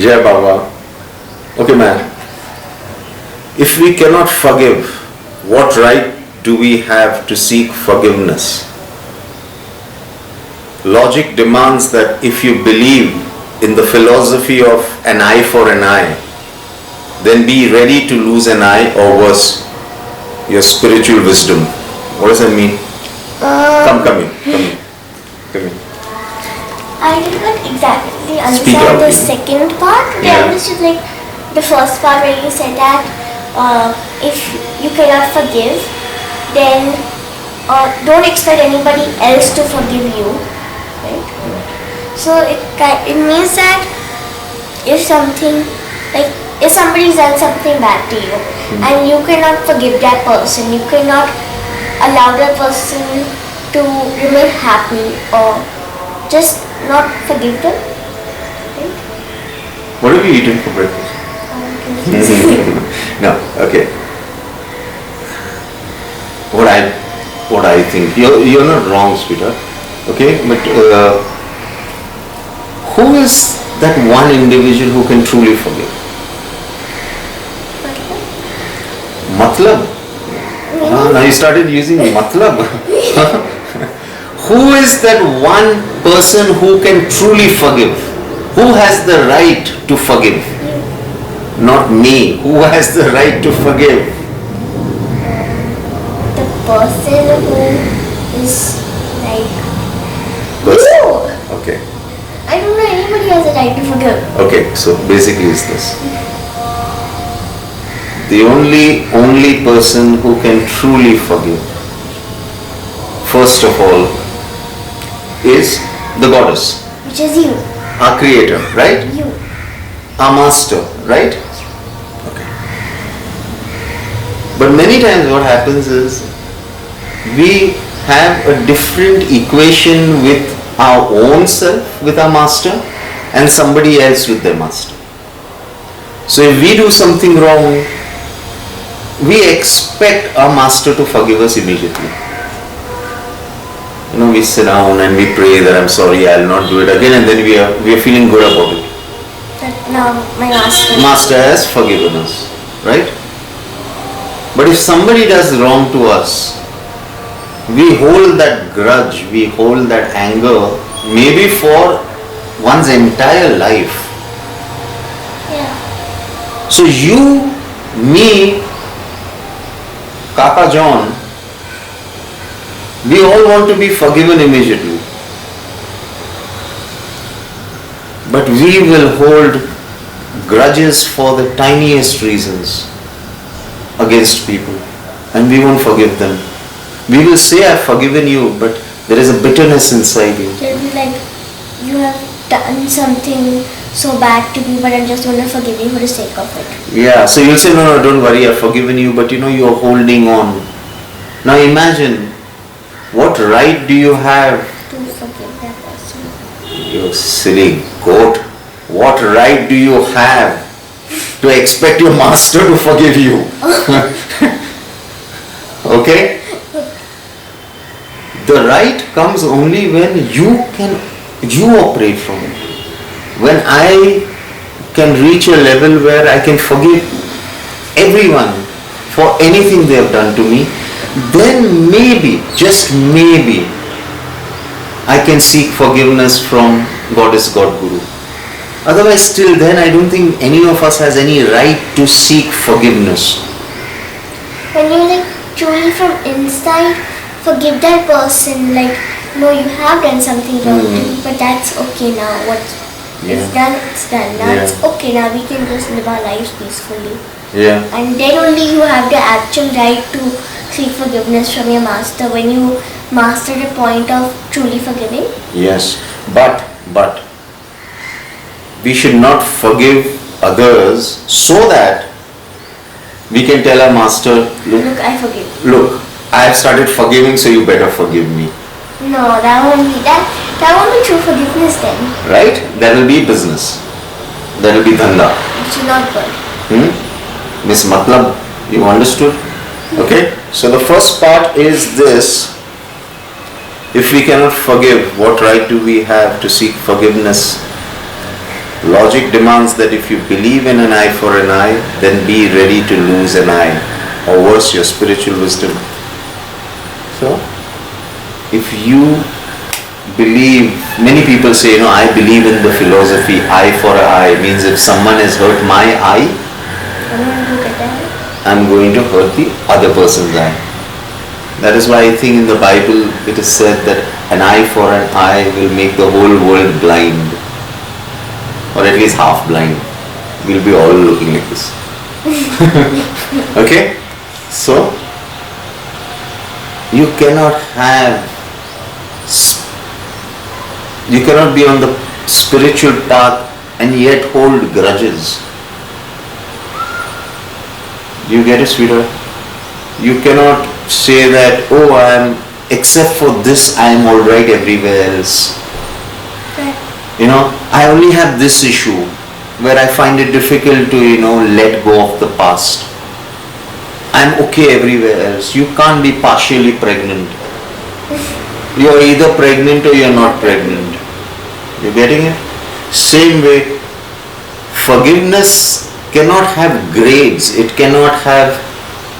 Jai Baba. Okay, man. If we cannot forgive, what right do we have to seek forgiveness? Logic demands that if you believe in the philosophy of an eye for an eye, then be ready to lose an eye, or worse, your spiritual wisdom. What does that mean? Come in. I did not exactly Speak understand out, the second part. Yeah. I understood like the first part where you said that if you cannot forgive, then don't expect anybody else to forgive you, right? So it means that if somebody's done something bad to you and you cannot forgive that person, you cannot allow that person to remain happy or just not forgive them, right? What have you eaten for breakfast? No, okay. What I think, you're not wrong, sweetheart. Okay, but who is that one individual who can truly forgive? Matlab. Now you started using matlab. Who is that one person who can truly forgive? Who has the right to forgive? Not me. Who has the right to forgive? The person who is like Person. you. Okay. I don't know anybody has a right to forgive. Okay, so basically is this. The only person who can truly forgive, first of all, is the goddess. Which is you. Our creator, right? You. Our master, right? Okay. But many times what happens is we have a different equation with our own self, with our master, and somebody else with their master. So if we do something wrong, we expect our master to forgive us immediately. We sit down and we pray that I'm sorry, I'll not do it again, and then we are feeling good about it. That now my master. Master has forgiven us, right? But if somebody does wrong to us, we hold that grudge, we hold that anger, maybe for one's entire life. Yeah. So you, me, Kaka John, we all want to be forgiven immediately. But we will hold grudges for the tiniest reasons against people, and we won't forgive them. We will say, I've forgiven you, but there is a bitterness inside you. They'll be like, you have done something so bad to me, but I just want to forgive you for the sake of it. Yeah, so you'll say, no, don't worry, I've forgiven you, but you're holding on. Now imagine, what right do you have To forgive that person. You silly goat. What right do you have to expect your master to forgive you? Okay? The right comes only when you operate from it. When I can reach a level where I can forgive everyone for anything they have done to me, then maybe, just maybe, I can seek forgiveness from Goddess God Guru. Otherwise, till then, I don't think any of us has any right to seek forgiveness. When you truly from inside forgive that person, no, you have done something wrong to me, but that's okay now. It's done, it's done. Now it's okay, now we can just live our lives peacefully. Yeah. And then only you have the actual right to seek forgiveness from your master, when you master the point of truly forgiving. Yes, but we should not forgive others so that we can tell our master, Look, I forgive. Look, I have started forgiving, so you better forgive me. No, that won't be true forgiveness then. Right? That will be business. That will be dhanda. Which is not good. Miss Matlab, you understood? Okay? So the first part is this. If we cannot forgive, what right do we have to seek forgiveness? Logic demands that if you believe in an eye for an eye, then be ready to lose an eye, or worse, your spiritual wisdom. So, if you believe, many people say, I believe in the philosophy, eye for an eye, means if someone has hurt my eye, I'm going to hurt the other person's eye. That is why I think in the Bible it is said that an eye for an eye will make the whole world blind, or at least half blind. We'll be all looking like this. Okay? So, you cannot be on the spiritual path and yet hold grudges. You get it, sweetheart? You cannot say that, except for this, I am alright everywhere else. I only have this issue where I find it difficult to, let go of the past. I'm okay everywhere else. You can't be partially pregnant. You're either pregnant or you're not pregnant. You getting it? Same way, forgiveness cannot have grades. It cannot have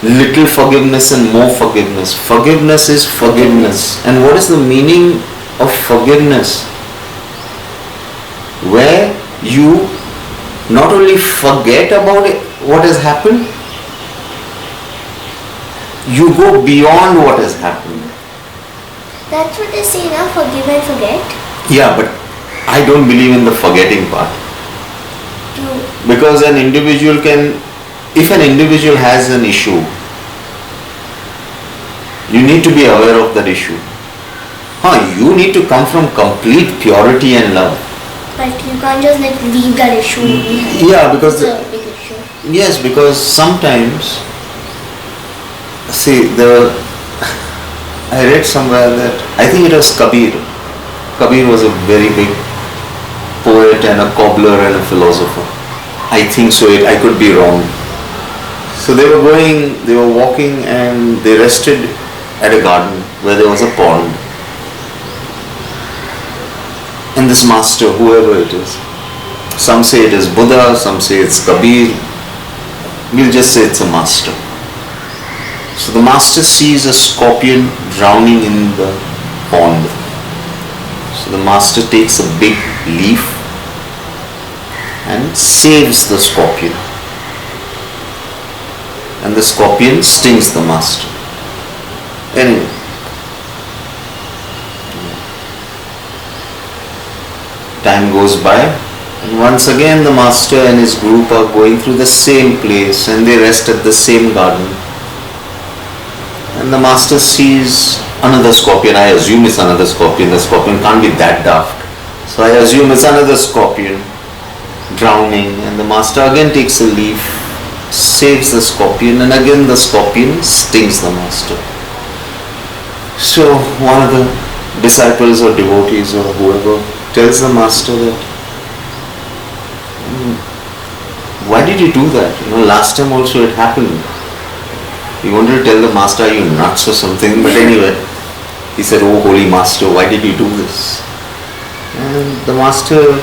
little forgiveness and more forgiveness. Forgiveness is forgiveness. And what is the meaning of forgiveness? Where you not only forget about what has happened, you go beyond what has happened. That's what they say now, forgive and forget. Yeah, but I don't believe in the forgetting part. True. Because if an individual has an issue, you need to be aware of that issue. You need to come from complete purity and love. But you can't just leave that issue behind. Yeah, because it's a big issue. Yes, because sometimes, I read somewhere that, I think it was Kabir. Kabir was a very big poet and a cobbler and a philosopher. I think so, I could be wrong. So they were walking and they rested at a garden where there was a pond. And this master, whoever it is, some say it is Buddha, some say it's Kabir, we'll just say it's a master. So the master sees a scorpion drowning in the pond. So the master takes a big leaf and saves the scorpion. And the scorpion stings the master. Anyway. Time goes by, and once again the master and his group are going through the same place and they rest at the same garden. And the master sees another scorpion. I assume it's another scorpion. The scorpion can't be that daft. So I assume it's another scorpion drowning, and the master again takes a leaf, saves the scorpion, and again the scorpion stings the master. So one of the disciples or devotees or whoever tells the master that, why did you do that? Last time also it happened. He wanted to tell the master, are you nuts or something? But anyway, he said, oh holy master, why did you do this? And the master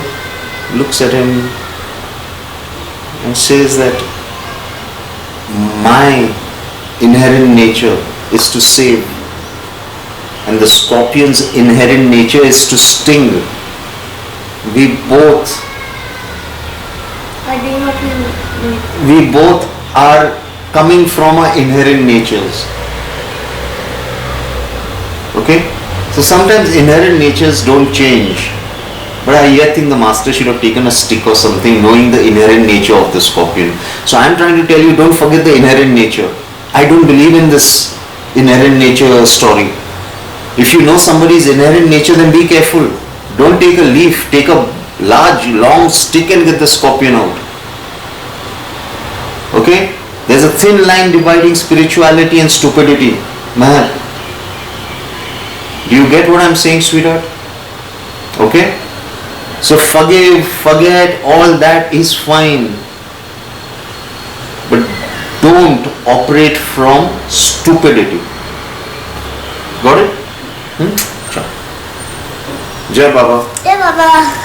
looks at him and says that my inherent nature is to save, and the scorpion's inherent nature is to sting. We both are coming from our inherent natures. Okay? So sometimes inherent natures don't change. But I yet think the master should have taken a stick or something, knowing the inherent nature of the scorpion. So I am trying to tell you, don't forget the inherent nature. I don't believe in this inherent nature story. If you know somebody's inherent nature, then be careful. Don't take a leaf, take a large, long stick and get the scorpion out. Okay? There's a thin line dividing spirituality and stupidity. Man, do you get what I'm saying, sweetheart? Okay? So forgive, forget, all that is fine. But don't operate from stupidity. Got it? Jai Baba. Jai Baba.